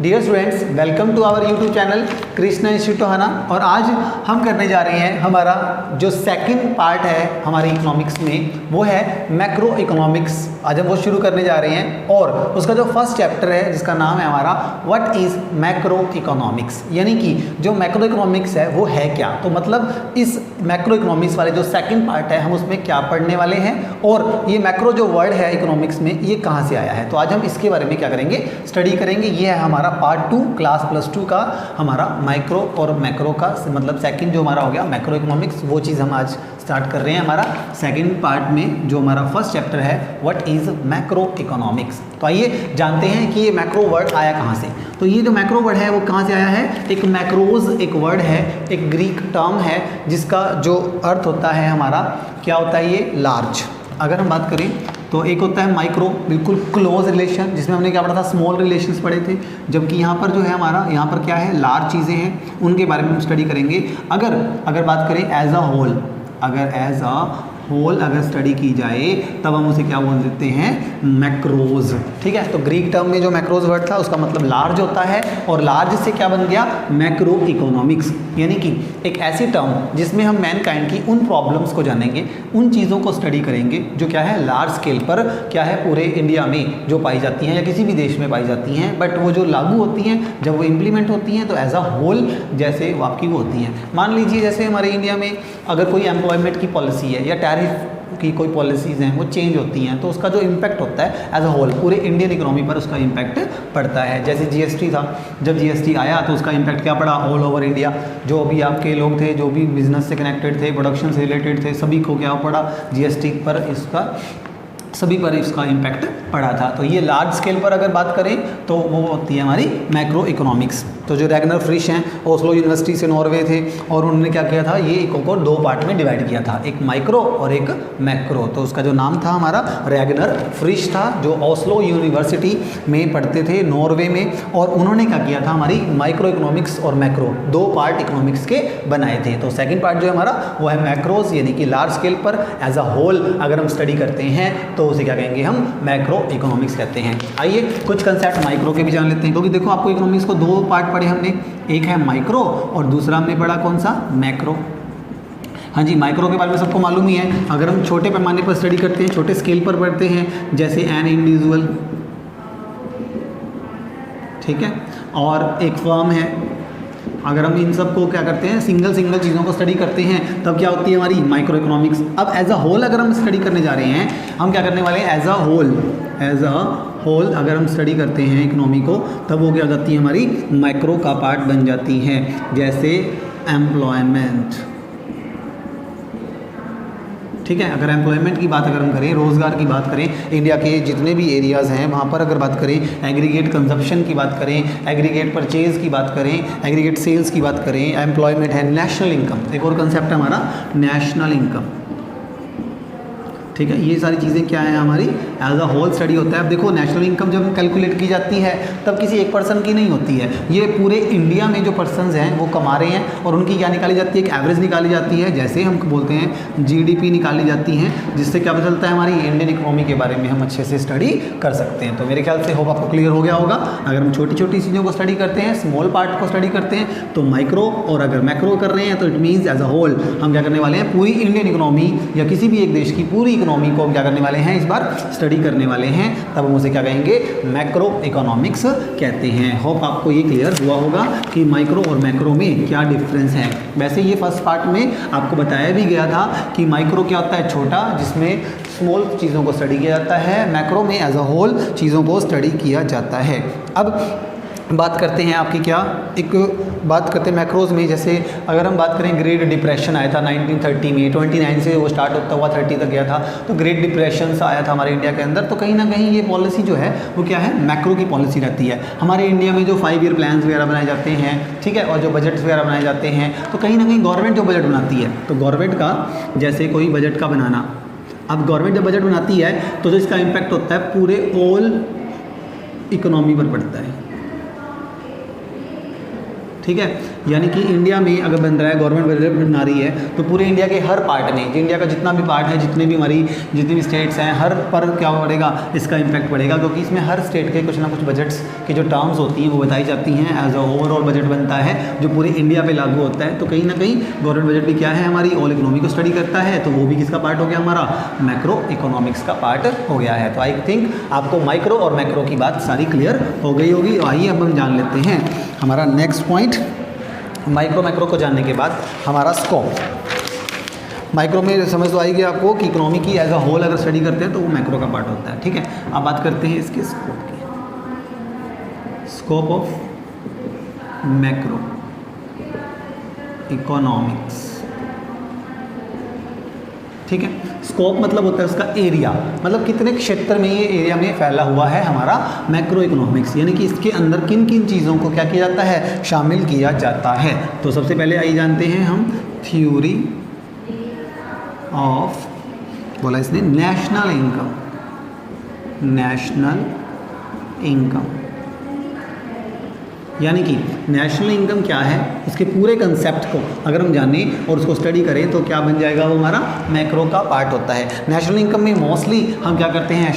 Dear students, welcome to our YouTube channel Krishna institute Tohana. और आज हम करने जा रहे हैं हमारा जो सेकंड पार्ट है हमारे इकोनॉमिक्स में, वो है मैक्रो इकोनॉमिक्स। आज हम वो शुरू करने जा रहे हैं और उसका जो फर्स्ट चैप्टर है जिसका नाम है हमारा व्हाट इज़ मैक्रो इकोनॉमिक्स, यानी कि जो मैक्रो इकोनॉमिक्स है वो है क्या। तो मतलब इस मैक्रो इकोनॉमिक्स वाले जो सेकंड पार्ट है हम उसमें क्या पढ़ने वाले हैं और ये मैक्रो जो वर्ड है इकोनॉमिक्स में ये कहाँ से आया है। तो आज हम इसके बारे में क्या करेंगे, स्टडी करेंगे। ये है हमारा पार्ट 2 क्लास +2 का हमारा माइक्रो और मैक्रो का, मतलब सेकंड जो हमारा हो गया मैक्रो इकोनॉमिक्स, वो चीज़ हम आज स्टार्ट कर रहे हैं हमारा सेकंड पार्ट में। जो हमारा फर्स्ट चैप्टर है व्हाट इज़ मैक्रो इकोनॉमिक्स। तो आइए जानते हैं कि ये मैक्रो वर्ड आया कहाँ से। तो ये जो मैक्रो वर्ड है वो कहाँ से आया है। एक मैक्रोज एक वर्ड है, एक ग्रीक टर्म है जिसका जो अर्थ होता है हमारा क्या होता है, ये लार्ज। अगर हम बात करें तो एक होता है माइक्रो, बिल्कुल क्लोज रिलेशन, जिसमें हमने क्या पढ़ा था, स्मॉल रिलेशंस पढ़े थे। जबकि यहाँ पर जो है हमारा, यहाँ पर क्या है, लार्ज चीज़ें हैं, उनके बारे में हम स्टडी करेंगे। अगर बात करें एज अ होल, अगर स्टडी की जाए तब हम उसे क्या बोल देते हैं, मैक्रोज। ठीक है, तो ग्रीक टर्म में जो मैक्रोज वर्ड था उसका मतलब लार्ज होता है और लार्ज से क्या बन गया, मैक्रो इकोनॉमिक्स, यानी कि एक ऐसी टर्म जिसमें हम मैनकाइंड की उन प्रॉब्लम्स को जानेंगे, उन चीज़ों को स्टडी करेंगे जो क्या है लार्ज स्केल पर क्या है पूरे इंडिया में जो पाई जाती हैं या किसी भी देश में पाई जाती हैं, बट वो जो लागू होती हैं जब वो इम्प्लीमेंट होती हैं तो एज अ होल जैसे वो आपकी वो होती हैं। मान लीजिए जैसे हमारे इंडिया में अगर कोई एम्प्लॉयमेंट की पॉलिसी है या टैरिफ की कोई पॉलिसीज़ हैं वो चेंज होती हैं तो उसका जो इम्पैक्ट होता है एज अ होल पूरे इंडियन इकोनॉमी पर उसका इम्पैक्ट पड़ता है। जैसे जीएसटी था, जब जीएसटी आया तो उसका इम्पैक्ट क्या पड़ा, ऑल ओवर इंडिया। जो भी आपके लोग थे, जो भी बिजनेस से कनेक्टेड थे, प्रोडक्शन से रिलेटेड थे, सभी को क्या पड़ा, जीएसटी पर सभी पर इसका इम्पैक्ट पड़ा था। तो ये लार्ज स्केल पर अगर बात करें तो वो होती है हमारी मैक्रो इकोनॉमिक्स। तो जो रैगनर फ्रिश हैं ओस्लो यूनिवर्सिटी से नॉर्वे थे और उन्होंने क्या किया था, ये इको को 2 पार्ट में डिवाइड किया था, एक माइक्रो और एक मैक्रो। तो उसका जो नाम था हमारा रैगनर फ्रिश था, जो ओस्लो यूनिवर्सिटी में पढ़ते थे नॉर्वे में, और उन्होंने क्या किया था, हमारी माइक्रो इकोनॉमिक्स और मैक्रो 2 पार्ट इकोनॉमिक्स के बनाए थे। तो सेकेंड पार्ट जो है हमारा वो है मैक्रोज, यानी कि लार्ज स्केल पर एज अ होल अगर हम स्टडी करते हैं तो उसे क्या कहेंगे, हम मैक्रो इकोनॉमिक्स कहते हैं। आइए कुछ कंसेप्ट माइक्रो के भी जान लेते हैं, क्योंकि देखो आपको इकोनॉमिक्स को 2 पार्ट पढ़े हमने, एक है माइक्रो और दूसरा हमने पढ़ा कौन सा, मैक्रो। हाँ जी, माइक्रो के बारे में सबको मालूम ही है। अगर हम छोटे पैमाने पर स्टडी करते हैं, छोटे स्केल पर पढ़ते हैं, जैसे एन इंडिविजुअल, ठीक है, और एक फर्म है, अगर हम इन सब को क्या करते हैं, सिंगल चीज़ों को स्टडी करते हैं तब क्या होती है हमारी माइक्रो इकोनॉमिक्स। अब एज अ होल अगर हम स्टडी करने जा रहे हैं, हम क्या करने वाले हैं, एज अ होल अगर हम स्टडी करते हैं इकोनॉमी को, तब वो क्या हो जाती है, हमारी माइक्रो का पार्ट बन जाती हैं। जैसे एम्प्लॉयमेंट, ठीक है, अगर एम्प्लॉयमेंट की बात अगर हम करें, रोज़गार की बात करें, इंडिया के जितने भी एरियाज़ हैं वहाँ पर अगर बात करें, एग्रीगेट कंजप्शन की बात करें, एग्रीगेट परचेज़ की बात करें, एग्रीगेट सेल्स की बात करें, एम्प्लॉयमेंट है, नेशनल इनकम, एक और कंसेप्ट है हमारा नेशनल इनकम। ठीक है, ये सारी चीज़ें क्या है हमारी एज अ होल स्टडी होता है। अब देखो नेशनल इनकम जब कैलकुलेट की जाती है तब किसी एक पर्सन की नहीं होती है, ये पूरे इंडिया में जो पर्सन्स हैं वो कमा रहे हैं और उनकी क्या निकाली जाती है, एक एवरेज निकाली जाती है, जैसे हम बोलते हैं जीडीपी निकाली जाती है, जिससे क्या पता चलता है हमारी इंडियन इकोनॉमी के बारे में हम अच्छे से स्टडी कर सकते हैं। तो मेरे ख्याल से होप आपको क्लियर हो गया होगा। अगर हम छोटी छोटी चीज़ों को स्टडी करते हैं, स्मॉल पार्ट को स्टडी करते हैं तो माइक्रो, और अगर मैक्रो कर रहे हैं तो it means as a whole हम क्या करने वाले हैं, पूरी इंडियन इकोनॉमी या किसी भी एक देश की पूरी इकोनॉमी को हम क्या करने वाले हैं, इस बार स्टडी करने वाले हैं, तब हम उसे क्या कहेंगे, मैक्रो इकोनॉमिक्स कहते हैं। होप आपको ये क्लियर हुआ होगा कि माइक्रो और मैक्रो में क्या डिफरेंस है। वैसे ये फर्स्ट पार्ट में आपको बताया भी गया था कि माइक्रो क्या होता है, छोटा, जिसमें स्मॉल चीज़ों को स्टडी किया जाता है, मैक्रो में एज अ होल चीज़ों को स्टडी किया जाता है। अब बात करते हैं आपकी क्या, एक बात करते हैं मैक्रोज में। जैसे अगर हम बात करें, ग्रेट डिप्रेशन आया था 1930 में, 29 से वो स्टार्ट होता हुआ 30 तक गया था, तो ग्रेट डिप्रेशन आया था हमारे इंडिया के अंदर। तो कहीं ना कहीं ये पॉलिसी जो है वो क्या है, मैक्रो की पॉलिसी रहती है। हमारे इंडिया में जो 5 ईयर प्लान्स वगैरह बनाए जाते हैं, ठीक है, और जो बजट्स वगैरह बनाए जाते हैं, तो कहीं ना कहीं गवर्नमेंट जो बजट बनाती है, तो गवर्नमेंट का जैसे कोई बजट का बनाना, अब गवर्नमेंट जब बजट बनाती है तो जो इसका इम्पैक्ट होता है पूरे ऑल इकोनॉमी पर पड़ता है। ठीक है। यानी कि इंडिया में अगर बन रहा है गवर्नमेंट बजट बना रही है तो पूरे इंडिया के हर पार्ट में, इंडिया का जितना भी पार्ट है, जितनी भी स्टेट्स हैं, हर पर क्या पड़ेगा, इसका इम्पैक्ट पड़ेगा, क्योंकि इसमें हर स्टेट के कुछ ना कुछ बजट्स की जो टर्म्स होती हैं वो बताई जाती हैं। एज अ ओवरऑल बजट बनता है जो पूरे इंडिया पे लागू होता है। तो कहीं ना कहीं गवर्नमेंट बजट भी क्या है, हमारी ऑल इकोनॉमी को स्टडी करता है, तो वो भी किसका पार्ट हो गया, हमारा मैक्रो इकोनॉमिक्स का पार्ट हो गया है। तो आई थिंक आपको माइक्रो और मैक्रो की बात सारी क्लियर हो गई होगी। आइए अब हम जान लेते हैं हमारा नेक्स्ट पॉइंट। माइक्रो मैक्रो को जानने के बाद हमारा स्कोप। माइक्रो में समझ तो आएगी आपको कि इकोनॉमी की एज अ होल अगर स्टडी करते हैं तो वो मैक्रो का पार्ट होता है, ठीक है। अब बात करते हैं इसके स्कोप की। स्कोप ऑफ मैक्रो इकोनॉमिक्स, ठीक है। स्कोप मतलब होता है उसका एरिया, मतलब कितने क्षेत्र में ये एरिया में फैला हुआ है हमारा मैक्रो इकोनॉमिक्स, यानी कि इसके अंदर किन किन चीज़ों को क्या किया जाता है, शामिल किया जाता है। तो सबसे पहले आइए जानते हैं हम थ्योरी ऑफ, बोला इसने नेशनल इनकम। नेशनल इनकम यानी कि नेशनल इनकम क्या है, उसके पूरे कंसेप्ट को अगर हम जानें और उसको स्टडी करें तो क्या बन जाएगा, वो हमारा मैक्रो का पार्ट होता है। नेशनल इनकम में मोस्टली हम क्या करते हैं,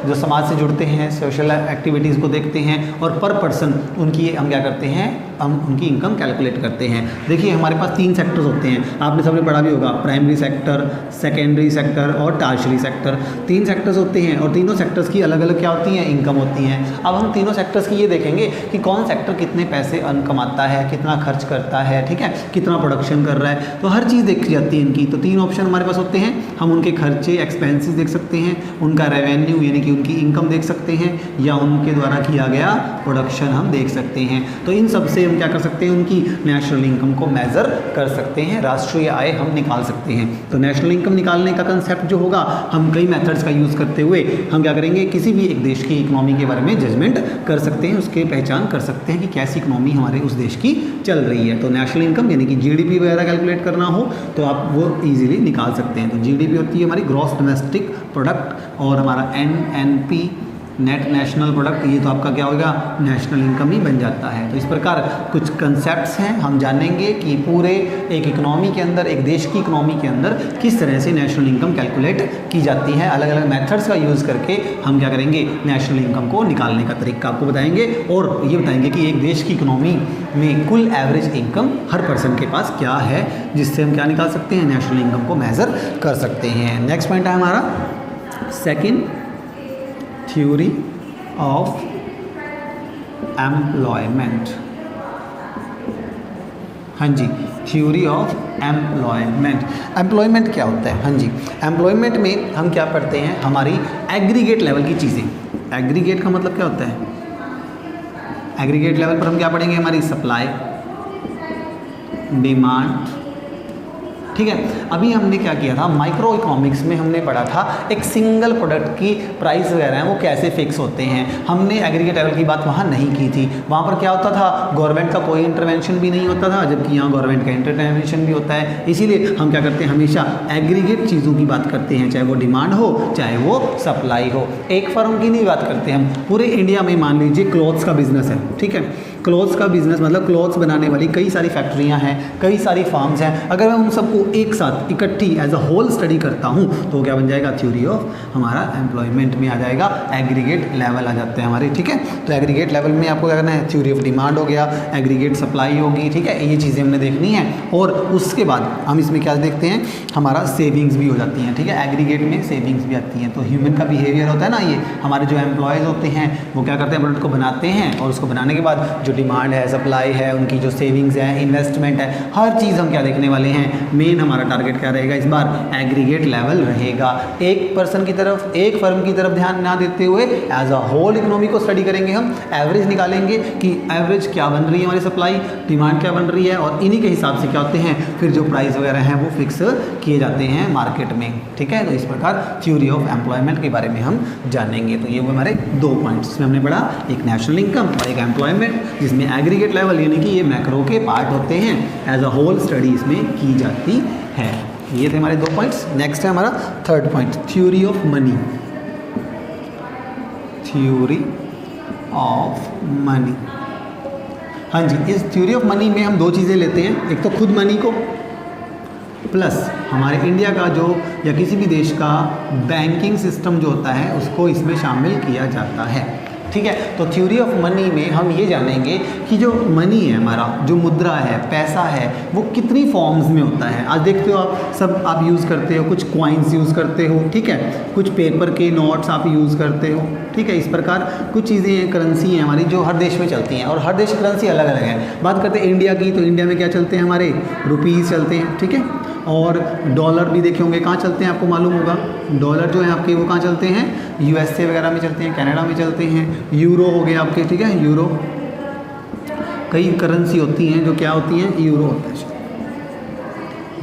जो समाज से जुड़ते हैं, सोशल एक्टिविटीज़ को देखते हैं और पर पर्सन उनकी हम क्या करते हैं, हम उनकी इनकम कैलकुलेट करते हैं। देखिए हमारे पास 3 सेक्टर्स होते हैं, आपने सबने पढ़ा भी होगा, प्राइमरी सेक्टर, सेकेंडरी सेक्टर और टर्शियरी सेक्टर। 3 सेक्टर्स होते हैं और तीनों सेक्टर्स की अलग अलग क्या होती हैं, इनकम होती हैं। अब हम तीनों सेक्टर्स की ये देखेंगे कि कौन सेक्टर कितने पैसे अर्न कमाता है, कितना खर्च करता है, ठीक है, कितना प्रोडक्शन कर रहा है, तो हर चीज़ देखी जाती है इनकी। तो 3 ऑप्शन हमारे पास होते हैं, हम उनके खर्चे एक्सपेंसेस देख सकते हैं, उनका रेवेन्यू यानी कि उनकी इनकम देख सकते हैं, या उनके द्वारा किया गया प्रोडक्शन हम देख सकते हैं। तो इन सब से हम क्या कर सकते हैं, उनकी नेशनल इनकम को मेज़र कर सकते हैं, राष्ट्रीय आय हम निकाल सकते हैं। तो नेशनल इनकम निकालने का कंसेप्ट जो होगा, हम कई मेथड्स का यूज़ करते हुए हम क्या करेंगे, किसी भी एक देश की इकोनॉमी के बारे में जजमेंट कर सकते हैं, उसके पहचान कर सकते हैं कि कैसी इकोनॉमी हमारे उस देश की चल रही है। तो नेशनल इनकम यानी कि जीडीपी वगैरह कैलकुलेट करना हो तो आप वो इजीली निकाल सकते हैं। तो जीडीपी होती है हमारी ग्रॉस डोमेस्टिक प्रोडक्ट, और हमारा एनएनपी नेट नेशनल प्रोडक्ट, ये तो आपका क्या होगा, नेशनल इनकम ही बन जाता है। तो इस प्रकार कुछ कंसेप्ट्स हैं, हम जानेंगे कि पूरे एक इकोनॉमी के अंदर, एक देश की इकोनॉमी के अंदर किस तरह से नेशनल इनकम कैलकुलेट की जाती है। अलग अलग मेथड्स का यूज़ करके हम क्या करेंगे, नेशनल इनकम को निकालने का तरीका आपको बताएंगे, और ये बताएंगे कि एक देश की इकोनॉमी में कुल एवरेज इनकम हर पर्सन के पास क्या है, जिससे हम क्या निकाल सकते हैं, नेशनल इनकम को मेज़र कर सकते हैं। नेक्स्ट पॉइंट है हमारा सेकेंड, थ्योरी ऑफ एम्प्लॉयमेंट। हाँ जी, थ्योरी ऑफ एम्प्लॉयमेंट। एम्प्लॉयमेंट क्या होता है, हाँ जी, एम्प्लॉयमेंट में हम क्या पढ़ते हैं, हमारी एग्रीगेट लेवल की चीज़ें। एग्रीगेट का मतलब क्या होता है, एग्रीगेट लेवल पर हम क्या पढ़ेंगे, हमारी सप्लाई, डिमांड, ठीक है। अभी हमने क्या किया था, माइक्रो इकोनॉमिक्स में हमने पढ़ा था एक सिंगल प्रोडक्ट की प्राइस वगैरह हैं वो कैसे फिक्स होते हैं। हमने एग्रीगेट लेवल की बात वहाँ नहीं की थी। वहाँ पर क्या होता था, गवर्नमेंट का कोई इंटरवेंशन भी नहीं होता था, जबकि यहाँ गवर्नमेंट का इंटरवेंशन भी होता है। इसीलिए हम क्या करते हैं, हमेशा एग्रीगेट चीज़ों की बात करते हैं, चाहे वो डिमांड हो चाहे वो सप्लाई हो। एक फर्म की नहीं बात करते हम, पूरे इंडिया में मान लीजिए क्लॉथ्स का बिजनेस है, ठीक है। क्लॉथ्स का बिजनेस मतलब क्लॉथ्स बनाने वाली कई सारी फैक्ट्रियां हैं, कई सारी फार्म्स हैं। अगर मैं उन सबको एक साथ इकट्ठी एज अ होल स्टडी करता हूं तो क्या बन जाएगा, थ्योरी ऑफ हमारा एम्प्लॉयमेंट में आ जाएगा, एग्रीगेट लेवल आ जाते हैं हमारे, ठीक है। तो एग्रीगेट लेवल में आपको क्या करना है, थ्योरी ऑफ डिमांड हो गया, एग्रीगेट सप्लाई होगी, ठीक है, ये चीज़ें हमने देखनी है। और उसके बाद हम इसमें क्या देखते हैं, हमारा सेविंग्स भी हो जाती हैं, ठीक है। एग्रीगेट में सेविंग्स भी आती हैं। तो ह्यूमन का बिहेवियर होता है ना, ये हमारे जो एम्प्लॉयज़ होते हैं वो क्या करते हैं, प्रोडक्ट को बनाते हैं, और उसको बनाने के बाद जो डिमांड है, सप्लाई है, उनकी जो सेविंग्स है, इन्वेस्टमेंट है, हर चीज़ हम क्या देखने वाले हैं। मेन हमारा टारगेट क्या रहेगा इस बार, एग्रीगेट लेवल रहेगा। एक पर्सन की तरफ, एक फर्म की तरफ ध्यान ना देते हुए एज अ होल इकोनॉमी को स्टडी करेंगे। हम एवरेज निकालेंगे कि एवरेज क्या बन रही है हमारी सप्लाई, डिमांड क्या बन रही है, और इन्हीं के हिसाब से क्या होते हैं फिर जो प्राइस वगैरह हैं वो फिक्स किए जाते हैं मार्केट में, ठीक है। तो इस प्रकार थ्योरी ऑफ एम्प्लॉयमेंट के बारे में हम जानेंगे। तो ये वो हमारे 2 पॉइंट्स में हमने पढ़ा, एक नेशनल इनकम और एक एम्प्लॉयमेंट, जिसमें एग्रीगेट लेवल यानी कि ये मैक्रो के पार्ट होते हैं, एज अ होल स्टडी इसमें की जाती है। ये थे हमारे 2 पॉइंट्स। नेक्स्ट है हमारा third point, theory of money. Theory of money हाँ जी, इस थ्योरी ऑफ मनी में हम दो चीज़ें लेते हैं, एक तो खुद मनी को प्लस हमारे इंडिया का जो या किसी भी देश का बैंकिंग सिस्टम जो होता है उसको इसमें शामिल किया जाता है। ठीक है, तो थ्योरी ऑफ मनी में हम ये जानेंगे कि जो मनी है हमारा, जो मुद्रा है, पैसा है, वो कितनी फॉर्म्स में होता है। आज देखते हो आप सब आप यूज़ करते हो, कुछ कॉइन्स यूज़ करते हो, ठीक है, कुछ पेपर के नोट्स आप यूज़ करते हो, ठीक है। इस प्रकार कुछ चीज़ें हैं, करेंसी हैं हमारी जो हर देश में चलती हैं और हर देश की करेंसी अलग अलग है। बात करते हैं इंडिया की, तो इंडिया में क्या चलते हैं हमारे रुपीज़ चलते हैं, ठीक है। और डॉलर भी देखे होंगे कहाँ चलते हैं, आपको मालूम होगा। डॉलर जो है आपके वो कहाँ चलते हैं, यूएसए वगैरह में चलते हैं, कनाडा में चलते हैं। यूरो हो गए आपके, ठीक है, यूरो। कई करेंसी होती हैं जो क्या होती हैं, यूरो होता है,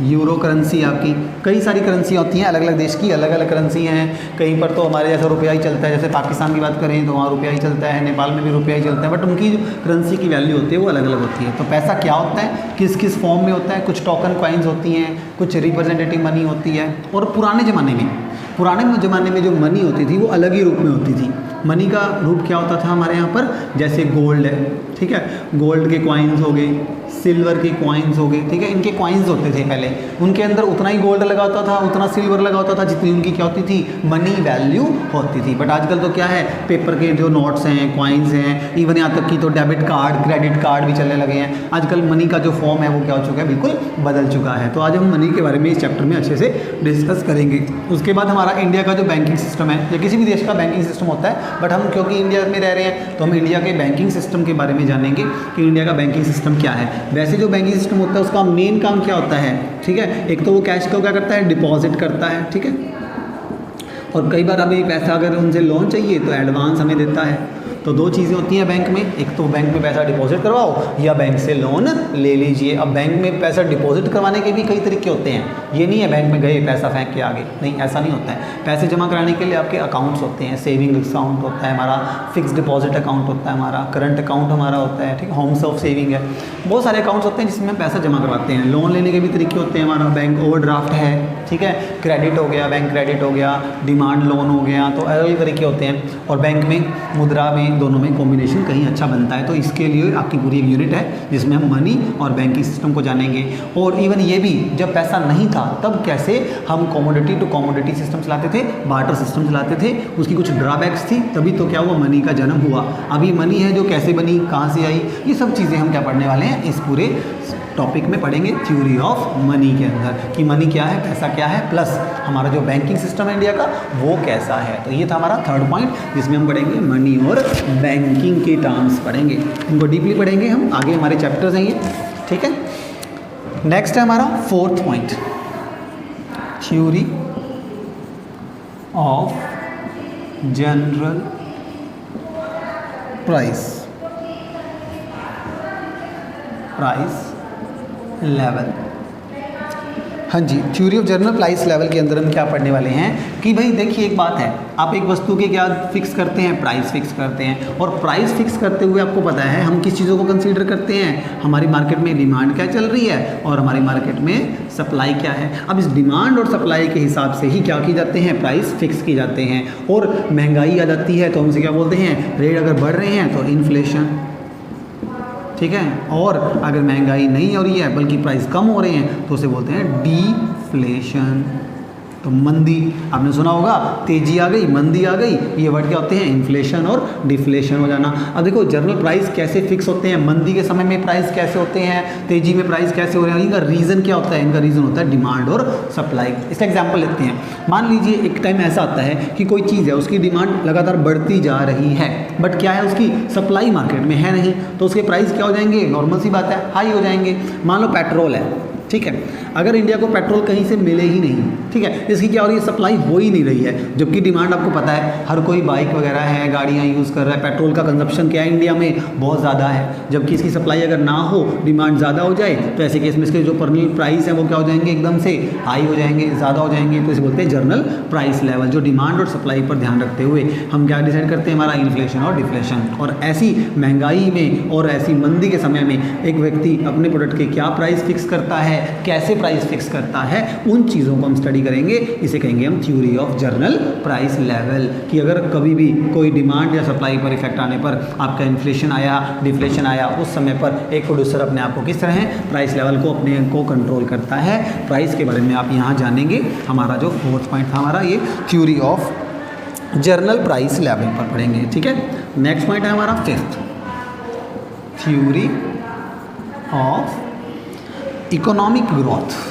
यूरो करेंसी आपकी। कई सारी करेंसी होती हैं, अलग अलग देश की अलग अलग करेंसी हैं। कहीं पर तो हमारे जैसा रुपया ही चलता है, जैसे पाकिस्तान की बात करें तो वहाँ रुपया ही चलता है, नेपाल में भी रुपया ही चलता है, बट उनकी जो करेंसी की वैल्यू होती है वो अलग अलग होती है। तो पैसा क्या होता है, किस किस फॉर्म में होता है, कुछ टोकन कॉइन्स होती हैं, कुछ रिप्रेजेंटेटिव मनी होती है। और पुराने ज़माने में जो मनी होती थी वो अलग ही रूप में होती थी। मनी का रूप क्या होता था हमारे यहाँ पर, जैसे गोल्ड है, ठीक है, गोल्ड के कॉइन्स हो गए, सिल्वर के कॉइन्स हो गए, ठीक है। इनके कॉइन्स होते थे पहले, उनके अंदर उतना ही गोल्ड लगा होता था, उतना सिल्वर लगा होता था जितनी उनकी क्या होती थी, मनी वैल्यू होती थी। बट आजकल तो क्या है, पेपर के जो नोट्स हैं, कॉइन्स हैं, इवन यहाँ तक कि तो डेबिट कार्ड, क्रेडिट कार्ड भी चलने लगे हैं। आजकल मनी का जो फॉर्म है वो क्या हो चुका है, बिल्कुल बदल चुका है। तो आज हम मनी के बारे में इस चैप्टर में अच्छे से डिस्कस करेंगे। उसके बाद हमारा इंडिया का जो बैंकिंग सिस्टम है, या किसी भी देश का बैंकिंग सिस्टम होता है, बट हम क्योंकि इंडिया में रह रहे हैं तो हम इंडिया के बैंकिंग सिस्टम के बारे में जानेंगे कि इंडिया का बैंकिंग सिस्टम क्या है। वैसे जो बैंकिंग सिस्टम होता है उसका मेन काम क्या होता है, ठीक है। एक तो वो कैश को क्या करता है, डिपॉजिट करता है, ठीक है। और कई बार हमें पैसा अगर उनसे लोन चाहिए तो एडवांस हमें देता है। तो दो चीज़ें होती हैं बैंक में, एक तो बैंक में पैसा डिपॉजिट करवाओ या बैंक से लोन ले लीजिए। अब बैंक में पैसा डिपॉजिट करवाने के भी कई तरीके होते हैं, ये नहीं है बैंक में गए पैसा फेंक के आगे, नहीं, ऐसा नहीं होता है। पैसे जमा कराने के लिए आपके अकाउंट्स होते हैं, सेविंग अकाउंट होता है हमारा, फिक्स डिपॉजिट अकाउंट होता है हमारा, करंट अकाउंट हमारा होता है, ठीक है, होम्स ऑफ सेविंग है, बहुत सारे अकाउंट्स होते हैं जिसमें हम पैसा जमा करवाते हैं। लोन लेने के भी तरीके होते हैं हमारा, बैंक ओवरड्राफ्ट है, ठीक है, क्रेडिट हो गया, बैंक क्रेडिट हो गया, डिमांड लोन हो गया, तो अलग अलग तरीके होते हैं। और बैंक में, मुद्रा में, दोनों में कॉम्बिनेशन कहीं अच्छा बनता है। तो इसके लिए आपकी पूरी एक यूनिट है जिसमें हम मनी और बैंकिंग सिस्टम को जानेंगे। और इवन ये भी, जब पैसा नहीं था तब कैसे हम कमोडिटी टू कमोडिटी सिस्टम चलाते थे, बार्टर सिस्टम चलाते थे, उसकी कुछ ड्रॉबैक्स थी, तभी तो क्या हुआ, मनी का जन्म हुआ। अभी मनी है जो कैसे बनी, कहाँ से आई, ये सब चीज़ें हम क्या पढ़ने वाले हैं इस पूरे टॉपिक में पढ़ेंगे, थ्योरी ऑफ मनी के अंदर, कि मनी क्या है, पैसा क्या है, प्लस हमारा जो बैंकिंग सिस्टम है इंडिया का वो कैसा है। तो ये था हमारा थर्ड पॉइंट जिसमें हम पढ़ेंगे मनी और बैंकिंग के टर्म्स पढ़ेंगे, इनको डीपली पढ़ेंगे हम, आगे हमारे चैप्टर्स हैं ये, ठीक है। नेक्स्ट है हमारा fourth point, theory of general price level. हाँ जी, theory of general price level के अंदर हम क्या पढ़ने वाले हैं कि भाई देखिए, एक बात है, आप एक वस्तु के क्या फिक्स करते हैं, प्राइस फिक्स करते हैं। और प्राइस फिक्स करते हुए आपको पता है हम किस चीज़ों को कंसीडर करते हैं, हमारी मार्केट में डिमांड क्या चल रही है और हमारी मार्केट में सप्लाई क्या है। अब इस डिमांड और सप्लाई के हिसाब से ही क्या की जाते हैं, प्राइस फिक्स की जाते हैं। और महंगाई आ जाती है तो हमसे क्या बोलते हैं, रेट अगर बढ़ रहे हैं तो इन्फ्लेशन, ठीक है। और अगर महंगाई नहीं हो रही है बल्कि प्राइस कम हो रहे हैं तो उसे बोलते हैं डीफ्लेशन। तो मंदी, आपने सुना होगा, तेजी आ गई, मंदी आ गई, ये वर्ड क्या होते हैं, इन्फ्लेशन और डिफ्लेशन हो जाना। अब देखो जनरल प्राइस कैसे फिक्स होते हैं, मंदी के समय में प्राइस कैसे होते हैं, तेजी में प्राइस कैसे हो रहे हैं, इनका रीज़न क्या होता है, इनका रीज़न होता है डिमांड और सप्लाई। इसका एग्जाम्पल लेते हैं, मान लीजिए एक टाइम ऐसा आता है कि कोई चीज़ है, उसकी डिमांड लगातार बढ़ती जा रही है, बट क्या है, उसकी सप्लाई मार्केट में है नहीं, तो उसके प्राइस क्या हो जाएंगे, नॉर्मल सी बात है, हाई हो जाएंगे। मान लो पेट्रोल है, ठीक है, अगर इंडिया को पेट्रोल कहीं से मिले ही नहीं, ठीक है, इसकी क्या हो रही है, सप्लाई हो ही नहीं रही है, जबकि डिमांड आपको पता है, हर कोई बाइक वगैरह है, गाड़ियाँ यूज़ कर रहा है, पेट्रोल का कंजप्शन क्या है इंडिया में बहुत ज़्यादा है, जबकि इसकी सप्लाई अगर ना हो, डिमांड ज़्यादा हो जाए, तो ऐसे केस में इसके जो परमिट प्राइस है वो क्या हो जाएंगे, एकदम से हाई हो जाएंगे, ज़्यादा हो जाएंगे। तो इसे बोलते हैं जनरल प्राइस लेवल, जो डिमांड और सप्लाई पर ध्यान रखते हुए हम क्या डिसाइड करते हैं, हमारा इन्फ्लेशन और डिफ्लेशन। और ऐसी महंगाई में और ऐसी मंदी के समय में एक व्यक्ति अपने प्रोडक्ट के क्या प्राइस फिक्स करता है, है, कैसे प्राइस फिक्स करता है, उन चीज़ों को हम स्टडी करेंगे। इसे कहेंगे हम theory of journal price level, कि अगर कभी भी कोई डिमांड या सप्लाई पर इफेक्ट आने पर आपका इन्फ्लेशन आया, डिफ्लेशन आया, उस समय पर एक प्रोड्यूसर अपने आप को किस तरह प्राइस लेवल को अपने को कंट्रोल करता है। प्राइस के बारे में आप यहाँ जानेंगे। हमारा जो फोर्थ पॉइंट था हमारा ये theory of journal price level पर पढ़ेंगे, ठीक है। नेक्स्ट पॉइंट है हमारा fifth, theory of economic growth.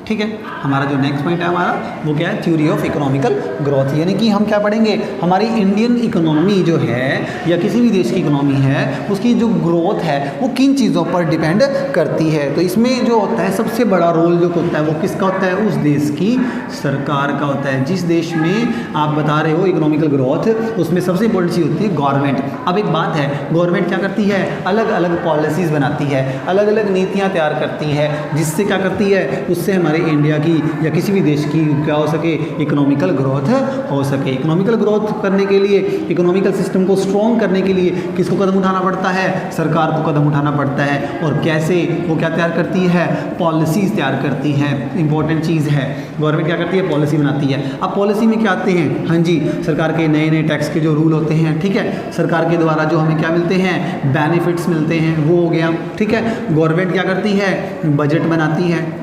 ठीक है, हमारा जो नेक्स्ट पॉइंट है हमारा वो क्या है, थ्योरी ऑफ इकोनॉमिकल ग्रोथ। यानी कि हम क्या पढ़ेंगे, हमारी इंडियन इकोनॉमी जो है या किसी भी देश की इकोनॉमी है उसकी जो ग्रोथ है वो किन चीज़ों पर डिपेंड करती है। तो इसमें जो होता है सबसे बड़ा रोल जो होता है वो किसका होता है, उस देश की सरकार का होता है। जिस देश में आप बता रहे हो इकोनॉमिकल ग्रोथ, उसमें सबसे इंपॉर्टेंट चीज़ होती है गवर्नमेंट। अब एक बात है, गवर्नमेंट क्या करती है, अलग अलग पॉलिसीज़ बनाती है, अलग अलग नीतियाँ तैयार करती है, जिससे क्या करती है, उससे हमारे इंडिया की या किसी भी देश की क्या हो सके, इकोनॉमिकल ग्रोथ हो सके। इकोनॉमिकल ग्रोथ करने के लिए, इकोनॉमिकल सिस्टम को स्ट्रॉन्ग करने के लिए किसको कदम उठाना पड़ता है, सरकार को कदम उठाना पड़ता है। और कैसे, वो क्या तैयार करती है, पॉलिसीज़ तैयार करती है। इंपॉर्टेंट चीज़ है, गवर्नमेंट क्या करती है, पॉलिसी बनाती है। अब पॉलिसी में क्या आते हैं, हाँ जी, सरकार के नए नए टैक्स के जो रूल होते हैं, ठीक है, सरकार के द्वारा जो हमें क्या मिलते हैं, बेनिफिट्स मिलते हैं, वो हो गया, ठीक है। गवर्नमेंट क्या करती है, बजट बनाती है,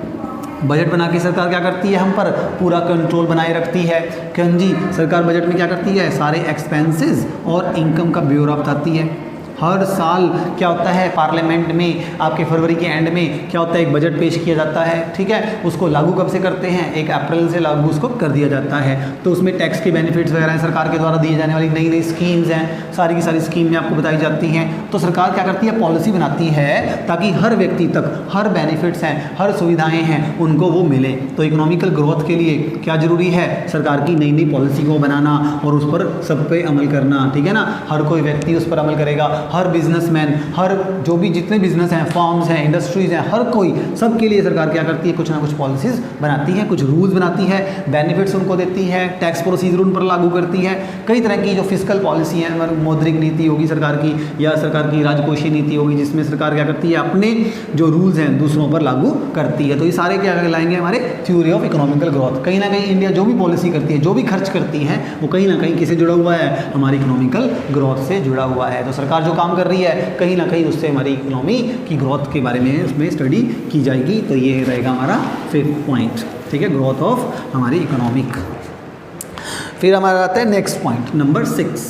बजट बना के सरकार क्या करती है, हम पर पूरा कंट्रोल बनाए रखती है। क्यों जी, सरकार बजट में क्या करती है, सारे एक्सपेंसेस और इनकम का ब्यौरा बताती है। हर साल क्या होता है, पार्लियामेंट में आपके फरवरी के एंड में क्या होता है, एक बजट पेश किया जाता है, ठीक है। उसको लागू कब से करते हैं, 1 अप्रैल से लागू उसको कर दिया जाता है। तो उसमें टैक्स के बेनिफिट्स वगैरह हैं, सरकार के द्वारा दिए जाने वाली नई नई स्कीम्स हैं, सारी की सारी स्कीमें आपको बताई जाती हैं। तो सरकार क्या करती है, पॉलिसी बनाती है ताकि हर व्यक्ति तक हर बेनिफिट्स हैं, हर सुविधाएँ हैं, उनको वो मिले। तो इकोनॉमिकल ग्रोथ के लिए क्या ज़रूरी है, सरकार की नई नई पॉलिसी को बनाना और उस पर सब पे अमल करना, ठीक है ना। हर कोई व्यक्ति उस पर अमल करेगा, हर बिजनेसमैन, हर जो भी जितने बिजनेस हैं, फॉर्म्स हैं, इंडस्ट्रीज़ हैं, हर कोई, सबके लिए सरकार क्या करती है, कुछ ना कुछ पॉलिसीज़ बनाती है, कुछ रूल्स बनाती है, बेनिफिट्स उनको देती है, टैक्स प्रोसीजर उन पर लागू करती है। कई तरह की जो फिस्कल पॉलिसी है, मौद्रिक नीति होगी सरकार की, या सरकार की राजकोषीय नीति होगी, जिसमें सरकार क्या करती है, अपने जो रूल्स हैं दूसरों पर लागू करती है। तो ये सारे क्या लाएंगे, हमारे थ्योरी ऑफ इकोनॉमिकल ग्रोथ। कहीं ना कहीं इंडिया जो भी पॉलिसी करती है, जो भी खर्च करती है, वो कहीं ना कहीं किससे जुड़ा हुआ है, हमारी इकोनॉमिकल ग्रोथ से जुड़ा हुआ है। तो सरकार जो काम कर रही है कहीं ना कहीं उससे हमारी इकोनॉमी की ग्रोथ के बारे में उसमें स्टडी की जाएगी। तो ये रहेगा हमारा 5th पॉइंट, ठीक है, ग्रोथ ऑफ हमारी इकोनॉमिक। फिर हमारा आता है next point number 6,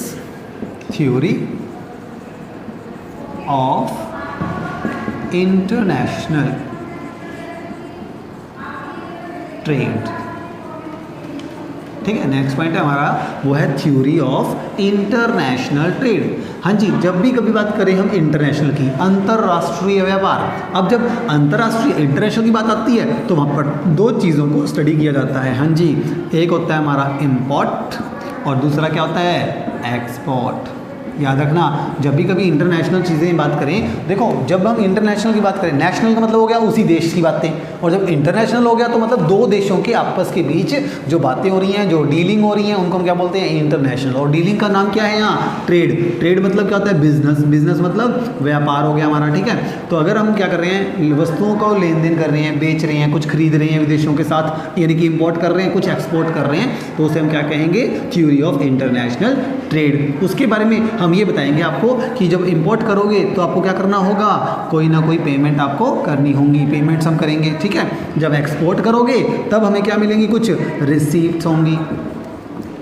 theory of international trade. ठीक है, नेक्स्ट पॉइंट है हमारा वो है थ्योरी ऑफ इंटरनेशनल ट्रेड। हाँ जी, जब भी कभी बात करें हम इंटरनेशनल की, अंतर्राष्ट्रीय व्यापार, अब जब अंतर्राष्ट्रीय इंटरनेशनल की बात आती है तो वहाँ पर 2 चीज़ों को स्टडी किया जाता है। हाँ जी, एक होता है हमारा इम्पोर्ट और दूसरा क्या होता है, एक्सपोर्ट। याद रखना, जब भी कभी इंटरनेशनल चीज़ें बात करें, देखो जब हम इंटरनेशनल की बात करें, नेशनल का मतलब हो गया उसी देश की बातें, और जब इंटरनेशनल हो गया तो मतलब 2 देशों के आपस के बीच जो बातें हो रही हैं, जो डीलिंग हो रही हैं, उनको हम क्या बोलते हैं, इंटरनेशनल। और डीलिंग का नाम क्या है यहाँ, ट्रेड। ट्रेड मतलब क्या होता है, बिजनेस। बिजनेस मतलब व्यापार हो गया हमारा, ठीक है। तो अगर हम क्या कर रहे हैं, वस्तुओं का लेन देन कर रहे हैं, बेच रहे हैं, कुछ खरीद रहे हैं विदेशों के साथ, यानी कि इम्पोर्ट कर रहे हैं, कुछ एक्सपोर्ट कर रहे हैं, तो उसे हम क्या कहेंगे, थ्योरी ऑफ इंटरनेशनल ट्रेड। उसके बारे में हम ये बताएंगे आपको कि जब इंपोर्ट करोगे तो आपको क्या करना होगा, कोई ना कोई पेमेंट आपको करनी होंगी, पेमेंट्स हम करेंगे, ठीक है। जब एक्सपोर्ट करोगे तब हमें क्या मिलेंगी, कुछ रिसीप्ट्स होंगी।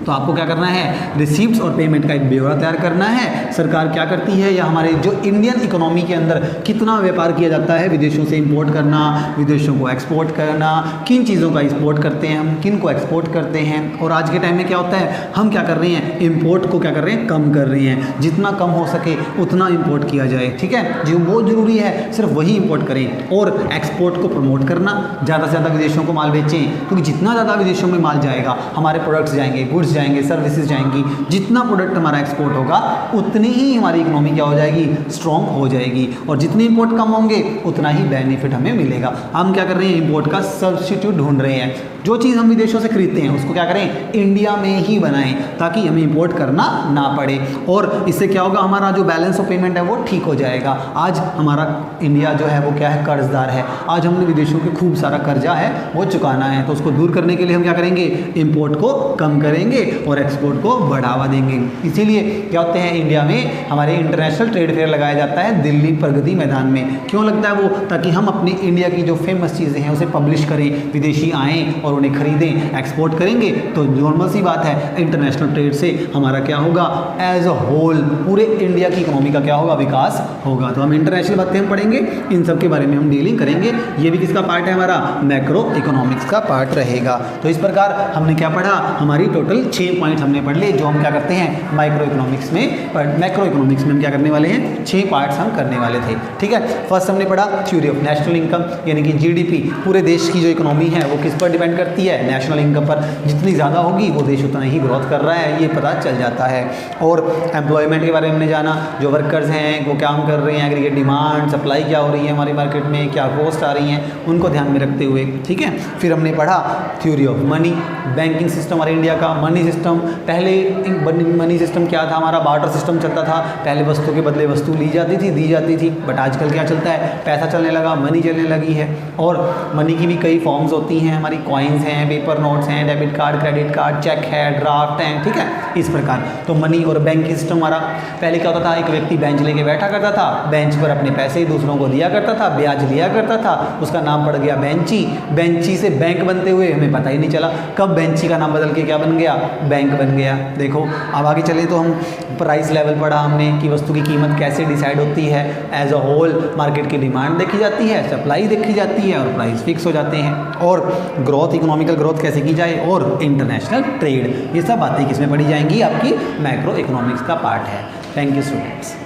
तो आपको क्या करना है, रिसीप्ट्स और पेमेंट का एक ब्यौरा तैयार करना है। सरकार क्या करती है, या हमारे जो इंडियन इकोनॉमी के अंदर कितना व्यापार किया जाता है, विदेशों से इंपोर्ट करना, विदेशों को एक्सपोर्ट करना, किन चीज़ों का एक्सपोर्ट करते हैं हम, किन को एक्सपोर्ट करते हैं। और आज के टाइम में क्या होता है, हम क्या कर रहे हैं, इंपोर्ट को क्या कर रहे हैं, कम कर रहे हैं। जितना कम हो सके उतना इंपोर्ट किया जाए, ठीक है। जो बहुत ज़रूरी है सिर्फ वही इंपोर्ट करें, और एक्सपोर्ट को प्रमोट करना, ज़्यादा से ज़्यादा विदेशों को माल बेचें, क्योंकि जितना ज़्यादा विदेशों में माल जाएगा, हमारे प्रोडक्ट्स जाएंगे, गुड्स जाएंगे, सर्विसेज जाएंगी, जितना प्रोडक्ट हमारा एक्सपोर्ट होगा उतनी ही हमारी इकोनॉमी क्या हो जाएगी, स्ट्रॉन्ग हो जाएगी। और जितने इंपोर्ट कम होंगे उतना ही बेनिफिट हमें मिलेगा। हम क्या कर रहे हैं, इंपोर्ट का सब्स्टिट्यूट ढूंढ रहे हैं। जो चीज़ हम विदेशों से खरीदते हैं उसको क्या करें, इंडिया में ही बनाएं ताकि हमें इंपोर्ट करना ना पड़े। और इससे क्या होगा, हमारा जो बैलेंस ऑफ पेमेंट है वो ठीक हो जाएगा। आज हमारा इंडिया जो है वो क्या है, कर्जदार है। आज हमने विदेशों के खूब सारा कर्जा है वो चुकाना है, तो उसको दूर करने के लिए हम क्या करेंगे, इंपोर्ट को कम करेंगे और एक्सपोर्ट को बढ़ावा देंगे। इसीलिए क्या होते हैं, इंडिया में हमारे इंटरनेशनल ट्रेड फेयर लगाया जाता है दिल्ली प्रगति मैदान में। क्यों लगता है वो, ताकि हम अपनी इंडिया की जो फेमस चीज़ें हैं उसे पब्लिश करें, विदेशी आएँ और उन्हें खरीदें, एक्सपोर्ट करेंगे। तो नॉर्मल सी बात है, इंटरनेशनल ट्रेड से हमारा क्या होगा, एज अ होल पूरे इंडिया की इकोनॉमी का क्या होगा, विकास होगा। तो हम इंटरनेशनल बातें हम पढ़ेंगे, इन सब के बारे में हम डीलिंग करेंगे। ये भी किसका पार्ट है, हमारा मैक्रो इकोनॉमिक्स का पार्ट रहेगा। तो इस प्रकार हमने क्या पढ़ा, हमारी टोटल 6 पॉइंट हमने पढ़ लिए, जो हम क्या करते हैं माइक्रो इकोनॉमिक्स में, मैक्रो इकोनॉमिक्स में हम क्या करने वाले हैं, 6 पार्ट्स हम करने वाले थे। ठीक है, फर्स्ट हमने पढ़ा थ्योरी ऑफ नेशनल इनकम, यानी कि जीडीपी, पूरे देश की जो इकोनॉमी है वो किस पर डिपेंड करती है, नेशनल इनकम पर। जितनी ज़्यादा होगी वो देश उतना ही ग्रोथ कर रहा है, ये पता चल जाता है। और एम्प्लॉयमेंट के बारे में हमने जाना, जो वर्कर्स हैं वो काम कर रहे हैं, एग्रीगेट डिमांड सप्लाई क्या हो रही है हमारी मार्केट में, क्या कॉस्ट आ रही हैं, उनको ध्यान में रखते हुए। ठीक है, फिर हमने पढ़ा theory of money, banking system हमारे इंडिया का, मनी सिस्टम। पहले मनी सिस्टम क्या था, हमारा बार्टर सिस्टम चलता था, पहले वस्तु के बदले वस्तु ली जाती थी, दी जाती थी। बट आजकल क्या चलता है, पैसा चलने लगा, मनी चलने लगी है। और मनी की भी कई फॉर्म्स होती हैं, हमारी कॉइन्स हैं, पेपर नोट्स हैं, debit card, credit card, cheque है, ड्राफ्ट हैं। ठीक है, इस प्रकार तो मनी और बैंकिंग सिस्टम हमारा, पहले क्या होता था, एक व्यक्ति बेंच लेके बैठा करता था, बेंच पर अपने पैसे दूसरों को दिया करता था, ब्याज लिया करता था, उसका नाम पड़ गया बेंची। बेंची से बैंक बनते हुए हमें पता ही नहीं चला कब बेंची का नाम बदल के क्या बन गया, बैंक बन गया। देखो अब आगे चले तो हम प्राइस लेवल पढ़ा हमने कि वस्तु की कीमत कैसे डिसाइड होती है, एज अ होल मार्केट की डिमांड देखी जाती है, सप्लाई देखी जाती है और प्राइस फिक्स हो जाते हैं। और ग्रोथ, इकोनॉमिकल ग्रोथ कैसे की जाए, और इंटरनेशनल ट्रेड, ये सब बातें किसमें पढ़ी जाएंगी, आपकी मैक्रो इकोनॉमिक्स का पार्ट है। Thank you students.